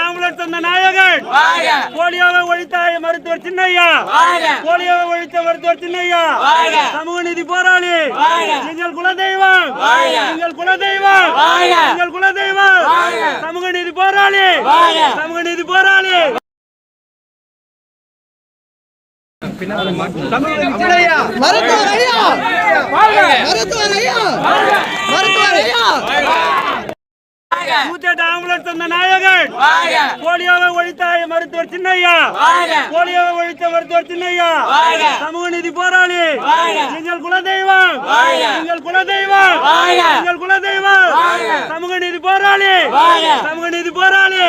Ambulance தந்த நாயகன் போலியோவை ஒழித்த மருத்துவர் சின்னையா, போலியோவை ஒழித்த மருத்துவர் சின்னையா, சமூக நீதி போராளி, எங்கள் குலதெய்வம், எங்கள் குலதெய்வம், எங்கள் குலதெய்வம், சமூக நீதி போராளி, சமூக நீதி போராளி. ஆம்புலன்ஸ் தந்த நாயகன் போலியோவை ஒழித்த மருத்துவர் சின்னையா, போலியோவை ஒழித்த மருத்துவர் சின்னையா, சமூக நீதி போராளி, எங்கள் குலதெய்வம், எங்கள் குலதெய்வம், எங்கள் குலதெய்வம், சமூக நீதி போராளி, சமூக நீதி போராளி.